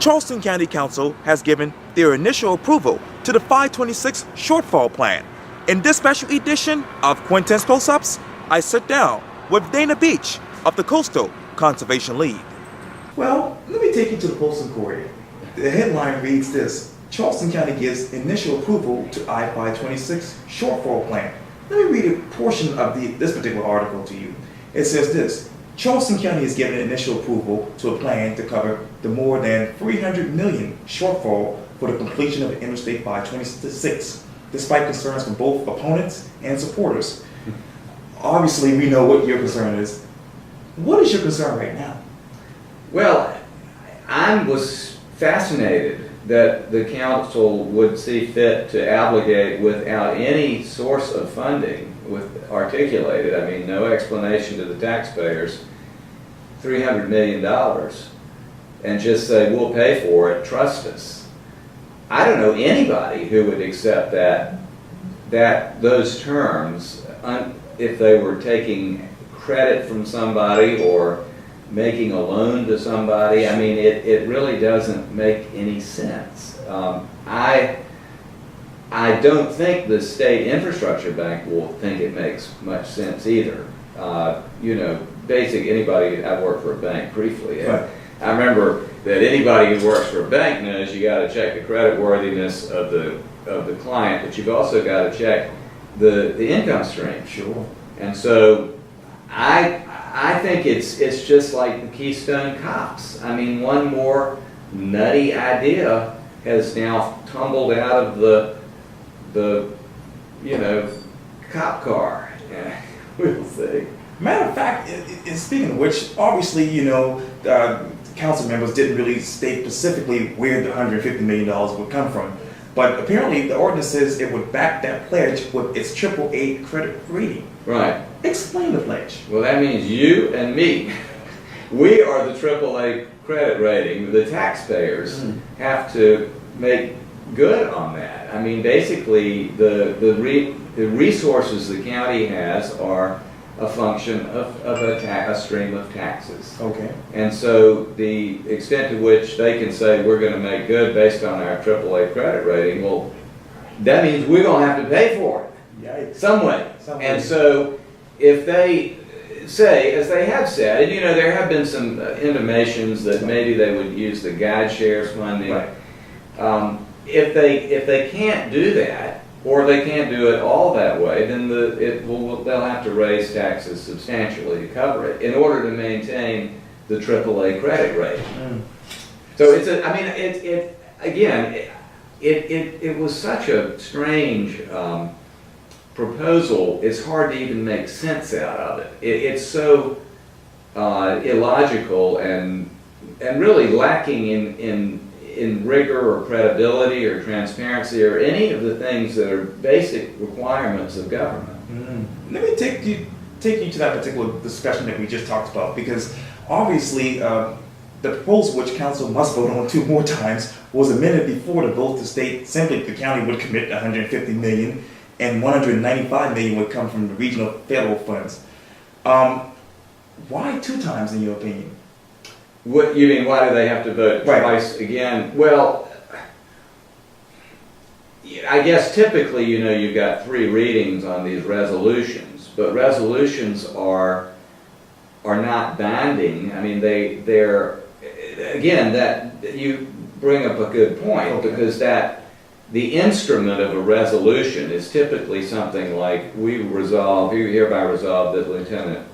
Charleston County Council has given their initial approval to the 526 shortfall plan. In this special edition of Quintin's Close-Ups, I sit down with Dana Beach of the Coastal Conservation League. Well, let me take you to the Postal Courier. The headline reads this: Charleston County gives initial approval to I-526 shortfall plan. Let me read a portion of this particular article to you. It says this: Charleston County has given initial approval to a plan to cover the more than $300 million shortfall for the completion of Interstate 526, despite concerns from both opponents and supporters. Obviously, we know what your concern is. What is your concern right now? Well, I was fascinated that the council would see fit to obligate without any source of funding, with articulated, I mean, no explanation to the taxpayers, $300 million, and just say, we'll pay for it, trust us. I don't know anybody who would accept those terms if they were taking credit from somebody or making a loan to somebody. I mean, it really doesn't make any sense. I don't think the State Infrastructure Bank will think it makes much sense either. Anybody, I've worked for a bank briefly, and right. I remember that anybody who works for a bank knows you got to check the credit worthiness of the client, but you've also got to check the income stream. Sure. And so I think it's just like the Keystone Cops. I mean, one more nutty idea has now tumbled out of the cop car. Yeah, we'll see. Matter of fact, speaking of which, obviously, council members didn't really state specifically where the $150 million would come from. But apparently the ordinance says it would back that pledge with its AAA credit rating. Right. Explain the pledge. Well, that means you and me. We are the AAA credit rating. The taxpayers have to make good on that. I mean, basically, the resources the county has are a function of a stream of taxes. Okay. And so the extent to which they can say we're going to make good based on our AAA credit rating, well, that means we're going to have to pay for it. Yikes. Some way. And so if they say, as they have said, and there have been some intimations that maybe they would use the guide shares funding. Right. If they can't do that, or they can't do it all that way, then they'll have to raise taxes substantially to cover it in order to maintain the AAA credit rating. So it was such a strange proposal. It's hard to even make sense out of it. It's so illogical and really lacking in rigor or credibility or transparency or any of the things that are basic requirements of government. Let me take you to that particular discussion that we just talked about, because obviously the proposal, which council must vote on 2 more times, was amended before the vote to state simply the county would commit $150 million and $195 million would come from the regional federal funds. Why 2 times in your opinion? What you mean? Why do they have to vote twice again? Well, I guess typically, you've got 3 readings on these resolutions, but resolutions are not binding. I mean, they're again, that you bring up a good point, because the instrument of a resolution is typically something like we hereby resolve that Lieutenant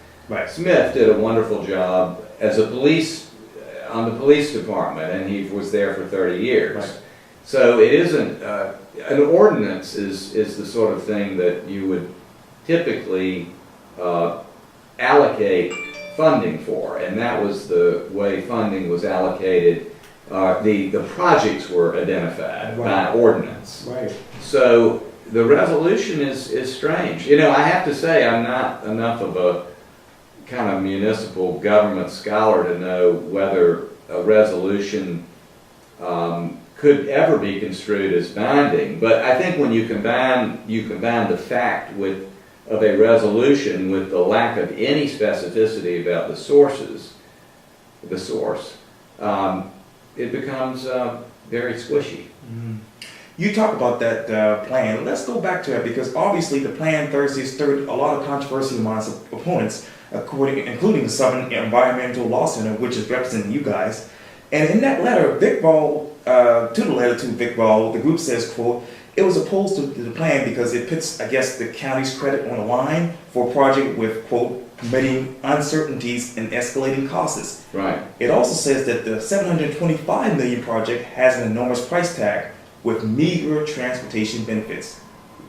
Smith did a wonderful job as on the police department, and he was there for 30 years. Right. So it isn't, an ordinance is the sort of thing that you would typically allocate funding for, and that was the way funding was allocated. The projects were identified by ordinance. Right. So the resolution is strange. I have to say, I'm not enough of a kind of municipal government scholar to know whether a resolution could ever be construed as binding. But I think when you combine the fact of a resolution with the lack of any specificity about the source, it becomes very squishy. You talk about that plan. Let's go back to it because obviously the plan Thursday stirred a lot of controversy amongst opponents, including the Southern Environmental Law Center, which is representing you guys. And in that letter, to Vic Ball, the group says, quote, it was opposed to the plan because it puts, I guess, the county's credit on the line for a project with, quote, permitting uncertainties and escalating costs. Right. It also says that the $725 million project has an enormous price tag with meager transportation benefits.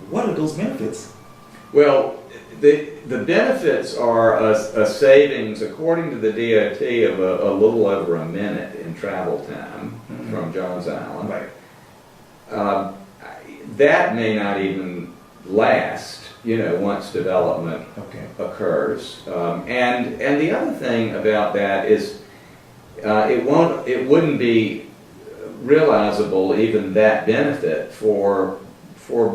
What are those benefits? Well, the benefits are a savings, according to the DOT, of a little over a minute in travel time from Jones Island. Right. That may not even last, once development occurs. And the other thing about that is it wouldn't be realizable, even that benefit, for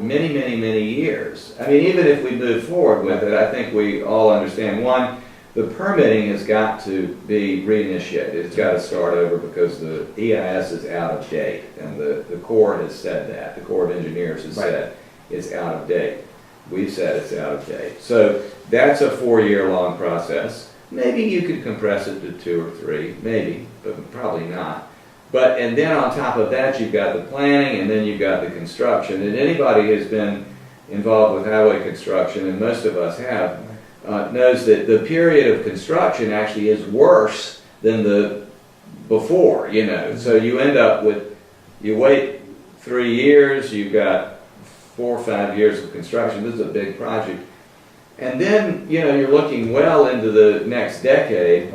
many, many, many years. I mean, even if we move forward with it, I think we all understand, one, the permitting has got to be reinitiated. It's got to start over because the EIS is out of date, and the Corps has said that. The Corps of Engineers has said it's out of date. We've said it's out of date. So that's a 4-year-long process. Maybe you could compress it to 2 or 3, maybe, but probably not. And then on top of that, you've got the planning, and then you've got the construction. And anybody who's been involved with highway construction, and most of us have, knows that the period of construction actually is worse than the before, So you end up with, you wait 3 years, you've got 4 or 5 years of construction. This is a big project. And then, you're looking well into the next decade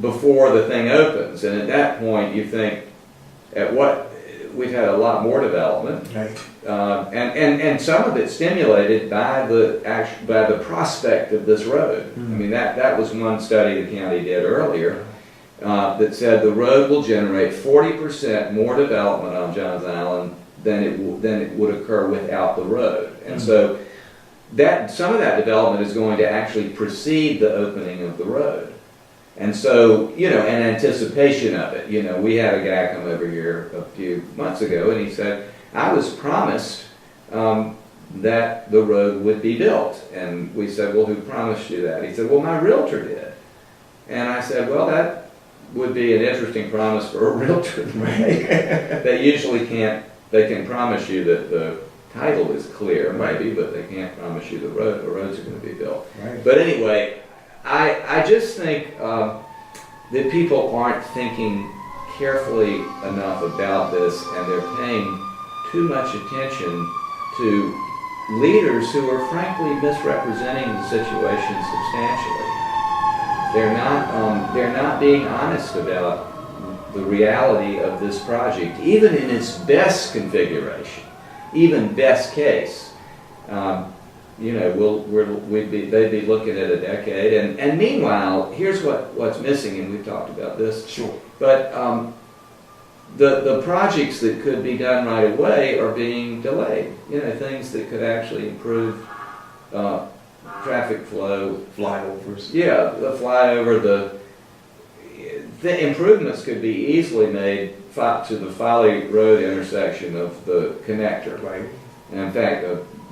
before the thing opens. And at that point, you think, we've had a lot more development. Right. And some of it stimulated by the prospect of this road. I mean, that was one study the county did earlier that said the road will generate 40% more development on Johns Island than it would occur without the road. And so some of that development is going to actually precede the opening of the road. And so, in anticipation of it, we had a guy come over here a few months ago, and he said, I was promised that the road would be built. And we said, well, who promised you that? He said, well, my realtor did. And I said, well, that would be an interesting promise for a realtor. They usually they can promise you that the title is clear, maybe, but they can't promise you the roads are going to be built. Right. But anyway, I just think that people aren't thinking carefully enough about this, and they're paying too much attention to leaders who are frankly misrepresenting the situation substantially. They're not being honest about the reality of this project, even in its best configuration, even best case. They'd be looking at a decade, and meanwhile, here's what's missing, and we've talked about this. Sure. But the projects that could be done right away are being delayed. Things that could actually improve traffic flow. Flyovers. Yeah, the flyover. The improvements could be easily made to the Folly Road intersection of the connector. Right. And in fact,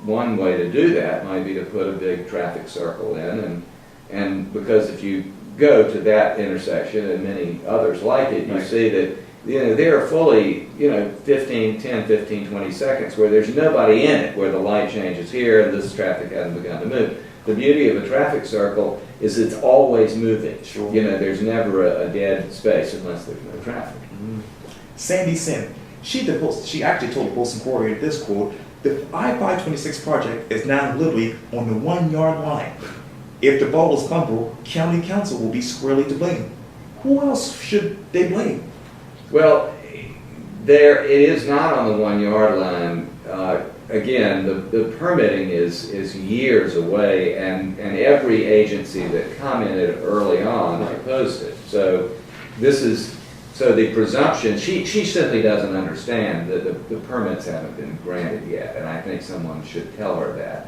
one way to do that might be to put a big traffic circle in, and because if you go to that intersection and many others like it, you see that there are fully 10, 15, 20 seconds where there's nobody in it, where the light changes here and this traffic hasn't begun to move. The beauty of a traffic circle is it's always moving. Sure. There's never a dead space unless there's no traffic. Sandy Sin, she actually told the Boston Courier this quote: the I-526 project is now literally on the 1-yard line. If the ball is fumbled, county council will be squarely to blame. Who else should they blame? Well, it is not on the 1-yard line. Again, the permitting is years away, and every agency that commented early on opposed it. So the presumption, she simply doesn't understand that the permits haven't been granted yet, and I think someone should tell her that.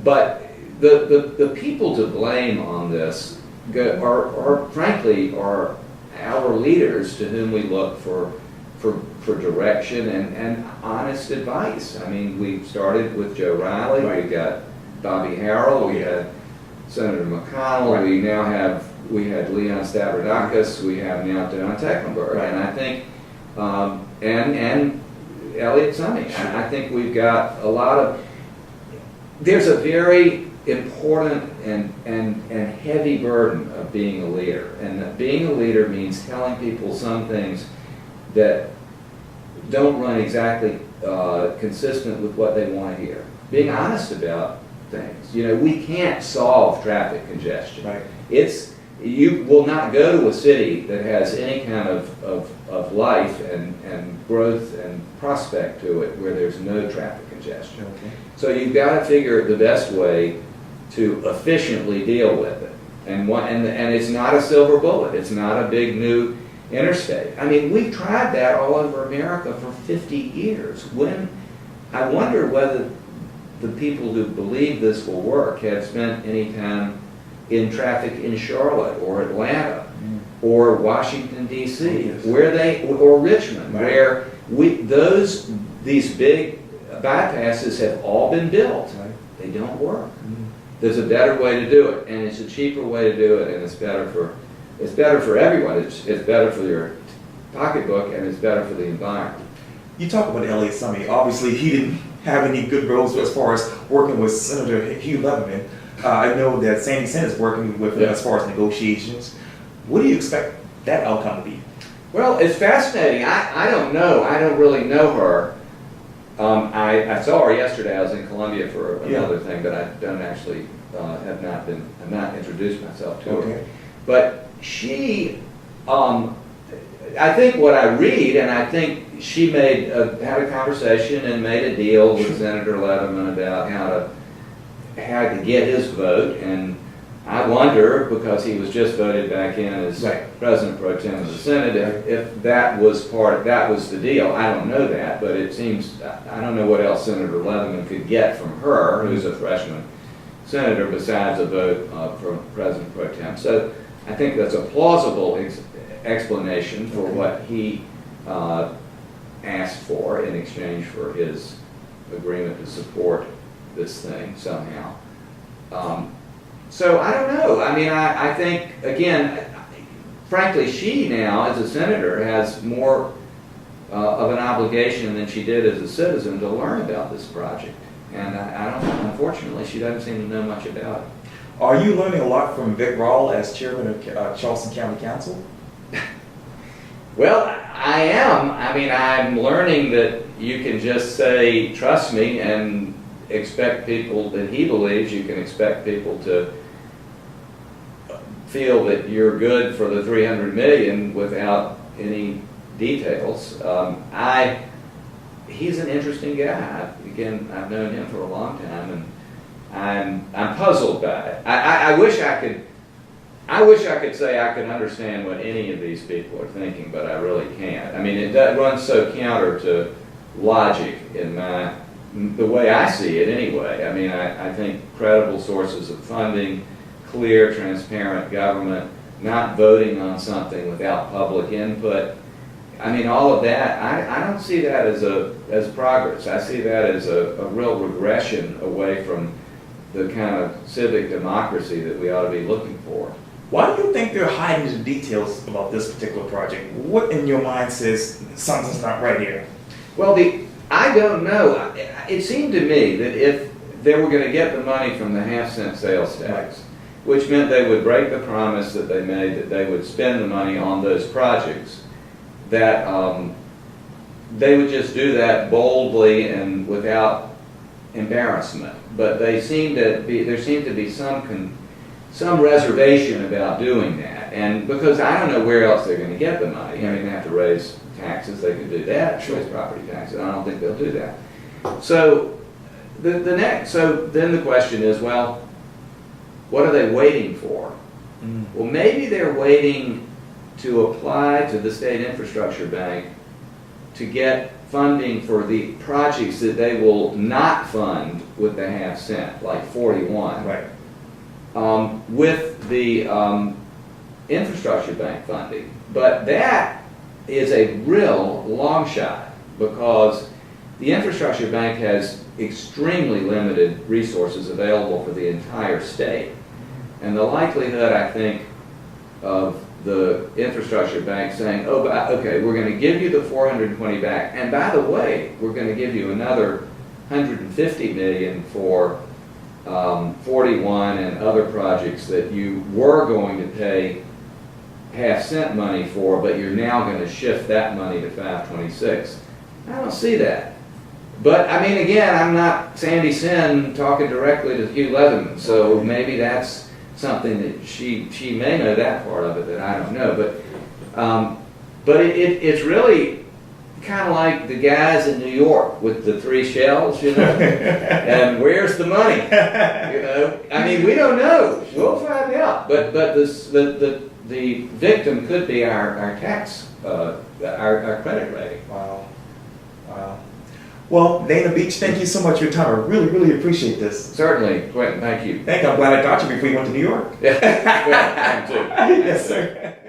But the people to blame on this are frankly our leaders to whom we look for direction and honest advice. I mean, we started with Joe Riley, Right. we got Bobby Harrell, we had Senator McConnell, Right. we had Leon Stavridakis, we have now Don Tecklenburg, Right. and I think, and Elliot Summey. Sure. I think we've got a lot of, there's a very important and heavy burden of being a leader. And that being a leader means telling people some things that don't run exactly consistent with what they want to hear. Being honest about things. You know, we can't solve traffic congestion. Right. You will not go to a city that has any kind of life and growth and prospect to it where there's no traffic congestion. Okay. So you've got to figure the best way to efficiently deal with it. And it's not a silver bullet. It's not a big new interstate. I mean, we've tried that all over America for 50 years. I wonder whether the people who believe this will work have spent any time in traffic in Charlotte or Atlanta or Washington D.C. or Richmond, Right. where these big bypasses have all been built. Right. They don't work. There's a better way to do it, and it's a cheaper way to do it, and it's better for everyone. It's better for your pocketbook, and it's better for the environment. You talk about Elliot Summey. Obviously, he didn't have any good roles as far as working with Senator Hugh Leatherman. I know that Sandy Senate is working with him as far as negotiations. What do you expect that outcome to be? Well, it's fascinating. I don't know. I don't really know her. I saw her yesterday. I was in Columbia for another thing, but I don't actually have not introduced myself to her. But she, I think what I read, and I think she had a conversation and made a deal with Senator Leatherman about how to get his vote, and I wonder, because he was just voted back in as President Pro Tem of the Senate, if that was the deal. I don't know that, but it seems, I don't know what else Senator Leatherman could get from her, who's a freshman senator, besides a vote from President Pro Tem. So I think that's a plausible explanation for what he asked for in exchange for his agreement to support this thing somehow. So I don't know. I mean, I think, again, frankly, she now, as a senator, has more of an obligation than she did as a citizen to learn about this project. And I don't, unfortunately, she doesn't seem to know much about it. Are you learning a lot from Vic Rawl as chairman of Charleston County Council? Well, I am. I mean, I'm learning that you can just say, trust me, and expect people that he believes you can expect people to feel that you're good for the $300 million without any details. He's an interesting guy. Again, I've known him for a long time, and I'm puzzled by it. I wish I could say I could understand what any of these people are thinking, but I really can't. I mean, it runs so counter to logic in the way I see it anyway. I mean, I think credible sources of funding, clear, transparent government, not voting on something without public input. I mean, all of that, I don't see that as progress. I see that as a real regression away from the kind of civic democracy that we ought to be looking for. Why do you think they're hiding the details about this particular project? What in your mind says something's not right here? Well, I don't know. It seemed to me that if they were going to get the money from the half-cent sales tax, which meant they would break the promise that they made that they would spend the money on those projects, that they would just do that boldly and without embarrassment. But there seemed to be some reservation about doing that, and because I don't know where else they're going to get the money. I mean, they have to raise taxes. They could do that, raise property taxes. I don't think they'll do that. So then the question is, well, what are they waiting for? Well, maybe they're waiting to apply to the State Infrastructure Bank to get funding for the projects that they will not fund with the half cent, like 41. Right. With the infrastructure bank funding. But that is a real long shot because the infrastructure bank has extremely limited resources available for the entire state. And the likelihood, I think, of the infrastructure bank saying, oh, okay, we're going to give you the 420 back, and by the way, we're going to give you another 150 million for 41 and other projects that you were going to pay half-cent money for, but you're now going to shift that money to 526. I don't see that. But, I mean, again, I'm not Sandy Sin talking directly to Hugh Leatherman, so maybe that's something that she may know that part of it that I don't know. But it's really kind of like the guys in New York with the 3 shells, you know, and where's the money? You know, I mean, we don't know. We'll find out. But the victim could be our tax, our credit rating. Wow. Wow. Well, Dana Beach, thank you so much for your time. I really, really appreciate this. Certainly, Quintin, thank you. Thank you. I'm glad I got you before you went to New York. Yeah, well, I'm too. Yes, sir.